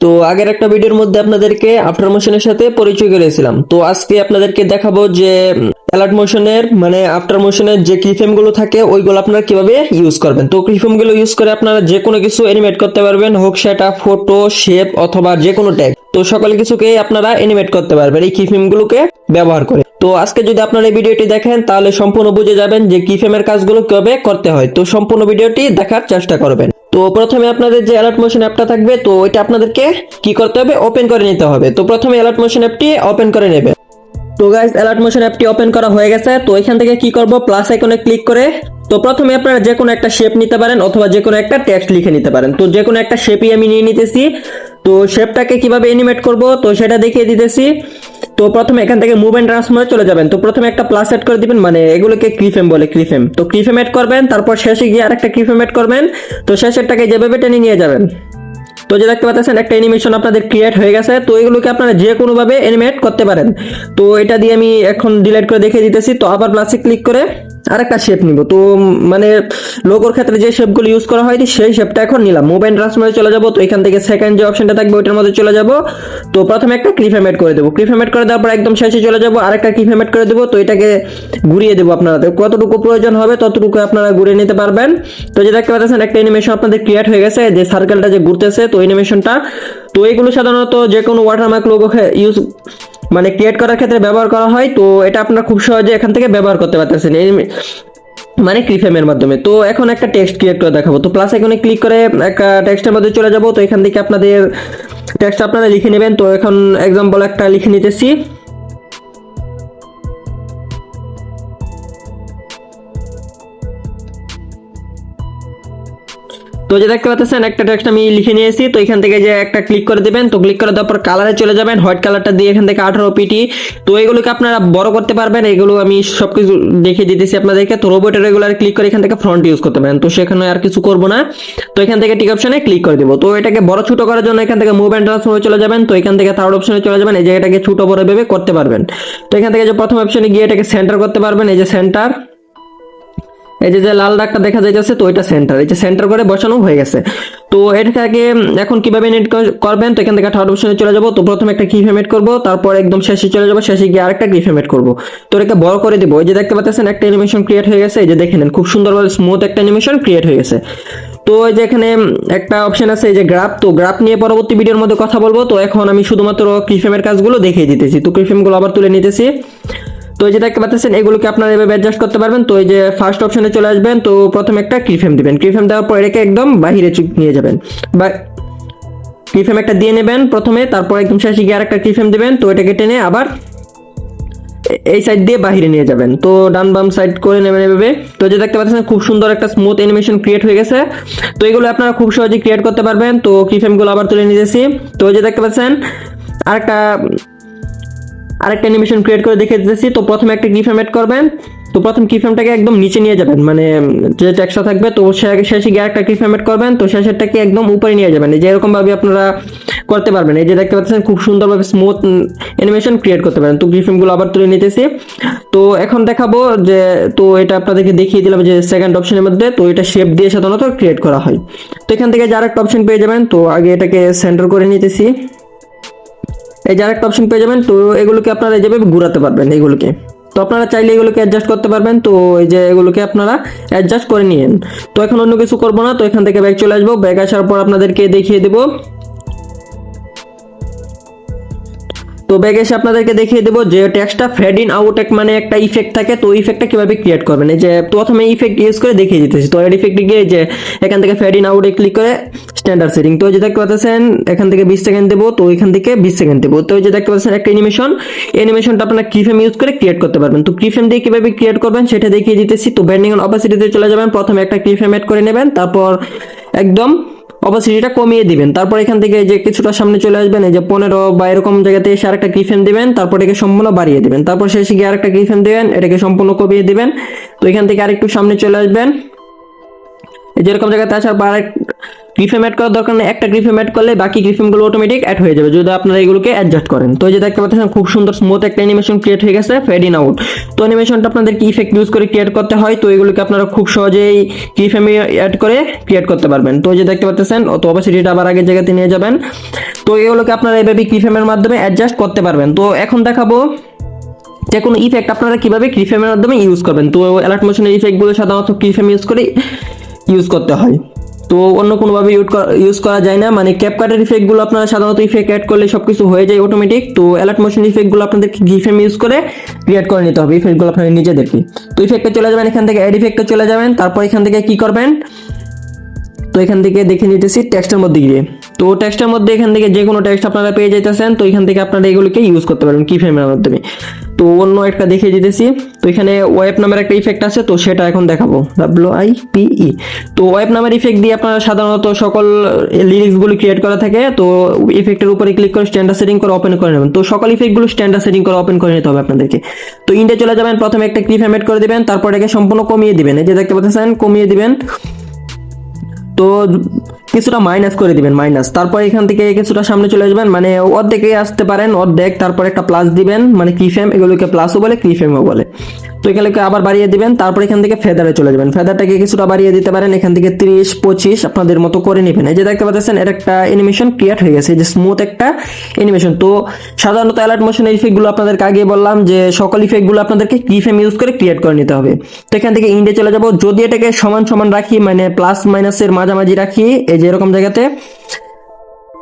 তো আগের একটা ভিডিওর মধ্যে আপনাদেরকে আফটার মোশনের সাথে পরিচয় করেছিলাম। তো আজকে আপনাদেরকে দেখাবো যে অ্যালার্ট মোশনের মানে আফটার মোশনের যে কিফ্রেম গুলো থাকে ওইগুলো আপনারা কিভাবে ইউজ করবেন। তো কিফ্রেম গুলো ইউজ করে আপনারা যে কোনো কিছু অ্যানিমেট করতে পারবেন, হোক সেটা ফটো, শেপ অথবা যে কোনো ট্যাগ। তো সকল কিছুকেই আপনারা অ্যানিমেট করতে পারবেন এই কিফ্রেম গুলোকে ব্যবহার করে। তো আজকে যদি আপনারা এই ভিডিওটি দেখেন তাহলে সম্পূর্ণ বুঝে যাবেন যে কিফ্রেমের কাজগুলো কিভাবে করতে হয়। তো সম্পূর্ণ ভিডিওটি দেখার চেষ্টা করবেন। তো প্রথমে আপনাদের যে অ্যালার্ট মোশন অ্যাপটা থাকবে, তো এটা আপনাদেরকে কি করতে হবে, ওপেন করে নিতে হবে। তো প্রথমে অ্যালার্ট মোশন অ্যাপটি ওপেন করে নেবে। তো গাইস, অ্যালার্ট মোশন অ্যাপটি ওপেন করা হয়ে গেছে। তো এখান থেকে কি করব, প্লাস আইকনে ক্লিক করে তো প্রথমে আপনারা যে কোনো একটা শেপ নিতে পারেন অথবা যে কোনো একটা টেক্সট লিখে নিতে পারেন। তো যে কোনো একটা শেপই আমি নিয়ে নিতেছি। তো শেপটাকে কিভাবে অ্যানিমেট করব তো সেটা দেখিয়ে দিতেছি। তো প্রথমে এখান থেকে মুভ এন্ড ট্রান্সফর্মে চলে যাবেন। তো প্রথমে একটা প্লাস এড করে দিবেন, মানে এগুলোকে কিফ্রেম বলে, কিফ্রেম। তো কিফ্রেম এড করবেন, তারপর শেষে গিয়ে আরেকটা কিফ্রেম এড করবেন। তো শেষেরটাকে যেভাবে টেনে নিয়ে যাবেন। তো যে দেখতে পাচ্ছেন একটা অ্যানিমেশন আপনাদের ক্রিয়েট হয়ে গেছে। তো এগুলোকে আপনারা যে কোনো ভাবে অ্যানিমেট করতে পারেন। তো এটা দিয়ে আমি এখন ডিলিট করে দেখিয়ে দিতেছি। তো আবার প্লাসে ক্লিক করে আরেকটা শেপ নিব। তো মানে লোগোর ক্ষেত্রে যে শেপগুলো ইউজ করা হয় সেই শেপটা এখন নিলাম। মুভ এন্ড ট্রান্সফর্মে চলে যাব। তো এখান থেকে সেকেন্ড যে অপশনটা থাকবে ওইটার মধ্যে চলে যাব। তো প্রথমে একটা কিফ্রেম এড করে দেবো। কিফ্রেম এড করে দেওয়ার পর একদম শেষে চলে যাব, আরেকটা কিফ্রেম এড করে দেবো। তো এটাকে ঘুরিয়ে দেবো। আপনারা কতটুকু প্রয়োজন হবে ততটুকু আপনারা ঘুরিয়ে নিতে পারবেন। তো যে দেখতে পাচ্ছেন একটা অ্যানিমেশন আপনাদের ক্রিয়েট হয়ে গেছে, যে সার্কেলটা যে ঘুরতেছে, তো অ্যানিমেশনটা। তো এগুলো সাধারণত যে কোনো ওয়াটারমার্ক লোগো ইউজ মানে ক্রিয়েট করার ক্ষেত্রে ব্যবহার করা হয়। তো এটা আপনারা খুব সহজে এখান থেকে ব্যবহার করতে পারতেছেন মানে কিফ্রেমের মাধ্যমে। তো এখন একটা টেক্সট ক্রিয়েট করে দেখাবো। তো প্লাস আইকনে ক্লিক করে একটা টেক্সটের মধ্যে চলে যাব। তো এখান থেকে আপনাদের টেক্সট আপনারা লিখে নেবেন। তো এখন এক্সাম্পল একটা লিখে নিতেছি। তো যে দেখতে পাচ্ছেন একটা টেক্সট আমি লিখে নিয়েছি। তো এখান থেকে যে একটা ক্লিক করে দিবেন। তো ক্লিক করে দেওয়ার পর কালারে চলে যাবেন, হোয়াইট কালারটা দিয়ে এখান থেকে 18 পিটি। তো এগুলোকে আপনারা বড় করতে পারবেন। এগুলো আমি সবকিছু দেখিয়ে দিতেছি আপনাদেরকে। তো রোবটের রেগুলার ক্লিক করে এখান থেকে ফ্রন্ট ইউজ করতে পারেন। তো সেখানে আর কিছু করব না। তো এখান থেকে টিক অপশনে ক্লিক করে দিব। তো এটাকে বড় ছোট করার জন্য এখান থেকে মুভ এন্ড ট্রান্সফর্মে চলে যাবেন। তো এখান থেকে থার্ড অপশনে চলে যাবেন, এই যে এটাকে ছোট বড় ভেবে করতে পারবেন। তো এখান থেকে যে প্রথম অপশনে গিয়ে এটাকে সেন্টার করতে পারবেন, এই যে সেন্টার, এই যে লাল দাগটা দেখা যাইতেছে, তো এটা সেন্টার, এই যে সেন্টার করে বসানো হয়ে গেছে। তো এটাকে এখন কিভাবে এডিট করবেন, তো এখান থেকে থার্ড অপশনে চলে যাব। তো প্রথমে একটা কি ফ্রেম এড করব, তারপর একদম শেষে চলে যাব, শেষে গিয়ে আরেকটা কি ফ্রেম এড করব। তো এটাকে বড় করে দিব। এই যে দেখতে পাচ্ছেন একটা অ্যানিমেশন ক্রিয়েট হয়ে গেছে, এই যে দেখে নেন খুব সুন্দরভাবে স্মুথ একটা অ্যানিমেশন ক্রিয়েট হয়ে গেছে। তো এই যে এখানে একটা অপশন আছে এই যে গ্রাফ। তো গ্রাফ নিয়ে পরবর্তী ভিডিওর মধ্যে কথা বলবো। তো এখন আমি শুধুমাত্র কি ফ্রেমের কাজগুলো দেখিয়ে দিতেছি। তো কি ফ্রেমগুলো আবার তুলে নিতেছি। তো এই যে দেখতে পাচ্ছেন এগুলোকে আপনারা এভাবে অ্যাডজাস্ট করতে পারবেন। তো এই যে ফার্স্ট অপশনে চলে আসবেন। তো প্রথমে একটা কিফ্রেম দিবেন। কিফ্রেম দেওয়ার পর এটাকে একদম বাহিরে নিয়ে যাবেন, বা কিফ্রেম একটা দিয়ে নেবেন প্রথমে, তারপর একদম শেষে গিয়ে আরেকটা কিফ্রেম দিবেন। তো এটাকে টেনে আবার এই সাইড দিয়ে বাহিরে নিয়ে যাবেন। তো ডান বাম সাইড করে নেবেন এভাবে। তো যে দেখতে পাচ্ছেন খুব সুন্দর একটা স্মুথ অ্যানিমেশন ক্রিয়েট হয়ে গেছে। তো এগুলো আপনারা খুব সহজে ক্রিয়েট করতে পারবেন। তো কিফ্রেমগুলো আবার তুলে নিতেছি। তো যে দেখতে পাচ্ছেন আরেকটা অ্যানিমেশন ক্রিয়েট করে দেখে দিতেছি। তো প্রথমে একটা কি ফ্রেম এড করবেন। তো প্রথম কি ফ্রেমটাকে একদম নিচে নিয়ে যাবেন, মানে যে টেক্সটটা থাকবে। তো শেষে গিয়ে একটা কি ফ্রেম এড করবেন। তো শেষেরটাকে একদম উপরে নিয়ে যাবেন, এই যে এরকম ভাবে আপনারা করতে পারবেন। এই যে দেখতে পাচ্ছেন খুব সুন্দরভাবে স্মুথ অ্যানিমেশন ক্রিয়েট করতে পারেন। তো কি ফ্রেমগুলো আবার তুলে নিতেছি। তো এখন দেখাবো যে, তো এটা আপনাদেরকে দেখিয়ে দিলাম যে সেকেন্ড অপশনের মধ্যে। তো এটা শেপ দিয়ে সাধারণত ক্রিয়েট করা হয়। তো এখান থেকে যার একটা অপশন পেয়ে যাবেন। তো আগে এটাকে সেন্টার করে নিতেছি, এই যে আরেকটা অপশন পেয়ে যাবেন। তো এগুলোকে আপনারা যেভাবে ঘুরাতে পারবেন এগুলোকে। তো আপনারা চাইলে এগুলোকে অ্যাডজাস্ট করতে পারবেন। তো এই যে এগুলোকে আপনারা অ্যাডজাস্ট করে নিয়েন। তো এখন অন্য কিছু করবো না। তো এখান থেকে ব্যাক চলে আসবো। ব্যাক আসার পর আপনাদেরকে দেখিয়ে দেবো। তো ব্যাক এসে আপনাদেরকে দেখিয়ে দেবো যে টেক্সটটা ফেড ইন আউট মানে একটা ইফেক্ট থাকে। তো ইফেক্টটা কিভাবে ক্রিয়েট করবেন, এই যে প্রথমে ইফেক্ট ইউজ করে দেখিয়ে দিতেছি। তো এড ইফেক্টে গিয়ে যে এখান থেকে ফেড ইন আউটে ক্লিক করে স্ট্যান্ডার্ড সেটিং। তো যে দেখতে পাচ্ছেন এখান থেকে 20 সেকেন্ড দেবো। তো এখান থেকে 20 সেকেন্ড দেবো। তো যে দেখতে পাচ্ছেন একটা অ্যানিমেশনটা আপনারা কি ফ্রেম ইউজ করে ক্রিয়েট করতে পারবেন। তো কি ফ্রেম দিয়ে কিভাবে ক্রিয়েট করবেন সেটা দেখিয়ে দিতেছি। তো ব্যান্ডিং অন অপাসিটিতে চলে যাবেন। প্রথমে একটা কি ফ্রেম এড করে নেবেন, তারপর একদম অপাসিটিটা কমিয়ে দিবেন। তারপর এখান থেকে যে কিছুটা সামনে চলে আসবেন, এই যে 15 বা এরকম জায়গাতে এসে আরেকটা কিফ্রেম দিবেন। তারপর এটাকে সম্পূর্ণ বাড়িয়ে দিবেন। তারপর শেষে গিয়ে আরেকটা কিফ্রেম দিবেন, এটাকে সম্পূর্ণ কমিয়ে দিবেন। তো এখান থেকে আরেকটু সামনে চলে আসবেন, যেরকম জায়গাতে আসার পর আরেক গ্রিফেম অ্যাড করার দরকার নেই, একটা গ্রিফেম অ্যাড করলে বাকি গ্রিফেমগুলো অটোমেটিক অ্যাড হয়ে যাবে যদি আপনারা এগুলোকে অ্যাডজাস্ট করেন। তো এই যে দেখতে পাচ্ছেন খুব সুন্দর স্মুথ একটা অ্যানিমেশন ক্রিয়েট হয়ে গেছে ফেড ইন আউট। তো অ্যানিমেশনটা আপনাদের কি ইফেক্ট ইউজ করে ক্রিয়েট করতে হয়, তো এগুলোকে আপনারা খুব সহজেই গ্রিফেমে অ্যাড করে ক্রিয়েট করতে পারবেন। তো এই যে দেখতে পাচ্ছেন, তো অপাসিটিটা আবার আগের জায়গাতে নিয়ে যাবেন। তো এগুলোকে আপনারা এইভাবে কিফ্রেমের মাধ্যমে অ্যাডজাস্ট করতে পারবেন। তো এখন দেখাবো যে কোনো ইফেক্ট আপনারা কিভাবে কিফ্রেমের মাধ্যমে ইউজ করবেন। তো অ্যালার্ট মোশনের ইফেক্টগুলো সাধারণত কিফ্রেম ইউজ করতে হয়, তো অন্য কোনোভাবে ইউজ করা যায় না। মানে ক্যাপকাটের ইফেক্টগুলো আপনারা সাধারণত ইফেক্ট অ্যাড করলে সবকিছু হয়ে যায় অটোমেটিক। তো অ্যালার্ট মোশন ইফেক্টগুলো আপনাদেরকে কিফ্রেম ইউজ করে ক্রিয়েট করে নিতে হবে ইফেক্টগুলো আপনাদের নিজেদেরকে। তো ইফেক্টে চলে যাবেন, এখান থেকে অ্যাড ইফেক্টে চলে যাবেন, তারপর এখান থেকে কি করবেন, তো এখান থেকে দেখে নিতেছি টেক্সটের মধ্যে গিয়ে। তো টেক্সটের মধ্যে এখান থেকে যে কোনো টেক্সট আপনারা পেয়ে যাইতেছেন, তো এখান থেকে আপনারা এগুলোকে ইউজ করতে পারবেন কিফ্রেমের মাধ্যমে। তো অন্য একটা দেখিয়ে দিতেছি। তো এখানে ওয়েব নামের একটা ইফেক্ট আছে, তো সেটা এখন দেখাবো, WIPE। তো ওয়েব নামের ইফেক্ট দিয়ে আপনারা সাধারণত সকল লিরিক্সগুলো ক্রিয়েট করা থাকে। তো ইফেক্টের উপরে ক্লিক করে স্ট্যান্ডার্ড সেটিং করে ওপেন করে নেবেন। তো সকল ইফেক্টগুলো স্ট্যান্ডার্ড সেটিং করে ওপেন করে নিতে হবে আপনাদেরকে। তো ইন্ডে চলে যাবেন, প্রথমে একটা কিফ্রেম এড করে দিবেন, তারপর এটাকে সম্পূর্ণ কমিয়ে দিবেন, এই যে দেখতে পাচ্ছেন কমিয়ে দিবেন। তো কিছুটা মাইনাস করে দিবেন, মাইনাস, তারপর এখান থেকে কিছুটা সামনে চলে আসবেন, মানে অর্ধেকে আসতে পারেন, অর্ধেক, তারপর একটা প্লাস দিবেন, মানে কিফ্রেম, এগুলোকে প্লাসও বলে কিফ্রেমও বলে। তো এখানে আবার বাড়িয়ে দিবেন, তারপর এখান থেকে ফেদারে চলে যাবেন, ফেদারটাকে কিছুটা বাড়িয়ে দিতে পারেন, এখান থেকে 30-25 আপনাদের মতো করে নেবেন। এই যে দেখতে পাচ্ছেন এর একটা অ্যানিমেশন ক্রিয়েট হয়ে গেছে, যে স্মুথ একটা অ্যানিমেশন। তো সাধারণত অ্যালার্ট মোশনের ইফেক্টগুলো আপনাদেরকে আগে বললাম যে সকল ইফেক্টগুলো আপনাদেরকে কিফ্রেম ইউজ করে ক্রিয়েট করে নিতে হবে। তো এখান থেকে ইন্ডে চলে যাব, যদি এটাকে সমান সমান রাখি, মানে প্লাস মাইনাসের মাঝামাঝি রাখি, এই যে এরকম জায়গাতে,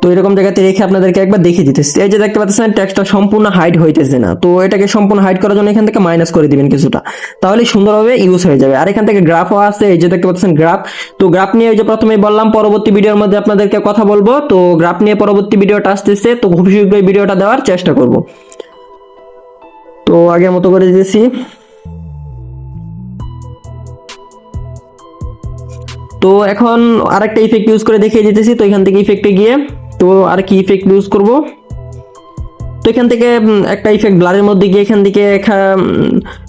তো এরকম জায়গাতে রেখে আপনাদেরকে একবার দেখিয়ে দিতেছি। এই যে দেখতে পাচ্ছেন টেক্সটটা সম্পূর্ণ হাইড হইতেছে না, তো এটাকে সম্পূর্ণ হাইড করার জন্য এখান থেকে মাইনাস করে দিবেন কিছুটা, তাহলে সুন্দরভাবে ইউজ হয়ে যাবে। আর এখান থেকে গ্রাফও আছে, এই যে দেখতে পাচ্ছেন গ্রাফ। তো গ্রাফ নিয়ে ওই যে প্রথমে বললাম পরবর্তী ভিডিওর মধ্যে আপনাদেরকে কথা বলবো। তো গ্রাফ নিয়ে পরবর্তী ভিডিওটা আসতেছে, তো খুব শীঘ্রই ভিডিওটা দেওয়ার চেষ্টা করব। তো আগের মতো করে দিয়েছি। তো এখন আরেকটা ইফেক্ট ইউজ করে দেখিয়ে দিতেছি। তো এখান থেকে ইফেক্টে গিয়ে, তো আর কি ইফেক্ট ইউজ করব, তো এখান থেকে একটা ইফেক্ট ব্লারের মধ্যে গিয়ে এখান থেকে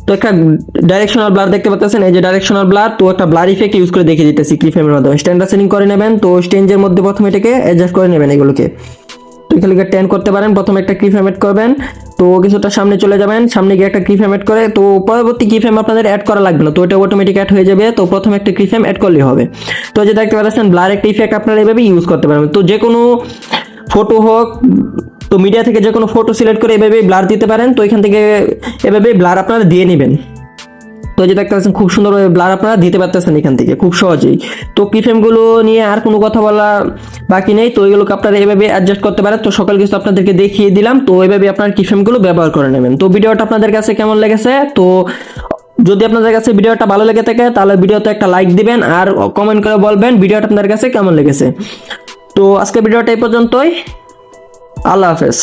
তো একটা ডাইরেকশনাল ব্লার দেখতে পাচ্ছেন, এই যে ডাইরেকশনাল ব্লার। তো একটা ব্লার ইফেক্ট ইউজ করে দেখিয়ে দিতেছি কিফ্রেমের মাধ্যমে। স্ট্যান্ডার্ড সেটিং করে নেবেন, তো স্টেঞ্জের মধ্যে প্রথমে এটাকে অ্যাডজাস্ট করে নেবেন এগুলোকে। তো এখানে 10 করতে পারেন, প্রথমে একটা কিফ্রেম এড করবেন, তো কিছুটা সামনে চলে যাবেন, সামনে গিয়ে একটা কিফ্রেম এড করে, তো পরবর্তী কিফ্রেম আপনাদের অ্যাড করা লাগবে না, তো এটা অটোমেটিক অ্যাড হয়ে যাবে। তো প্রথমে একটা কিফ্রেম অ্যাড করলেই হবে। তো যে দেখতে পাচ্ছেন ব্লার একটা ইফেক্ট আপনারা এইভাবে ইউজ করতে পারবেন। তো যে কোনো ফটো হোক, তো মিডিয়া থেকে যে কোনো ফটো সিলেক্ট করে এভাবে ব্লার দিতে পারেন। তো এখান থেকে এভাবে ব্লার আপনারা দিয়ে নেবেন। তো যে দেখতে পাচ্ছেন খুব সুন্দরভাবে ব্লার আপনারা দিতে পারতেছেন এখান থেকে খুব সহজেই। তো কিফ্রেমগুলো নিয়ে আর কোনো কথা বলা বাকি নেই, তো এগুলোকে আপনারা এভাবে অ্যাডজাস্ট করতে পারেন। তো সকল কিছু আপনাদেরকে দেখিয়ে দিলাম, তো এভাবে আপনার কিফ্রেমগুলো ব্যবহার করে নেবেন। তো ভিডিওটা আপনাদের কাছে কেমন লেগেছে, তো যদি আপনাদের কাছে ভিডিওটা ভালো লেগে থাকে তাহলে ভিডিওতে একটা লাইক দিবেন, আর কমেন্ট করে বলবেন ভিডিওটা আপনাদের কাছে কেমন লেগেছে। তো আজকে ভিডিওটা এই পর্যন্তই, আল্লাহ হাফেজ।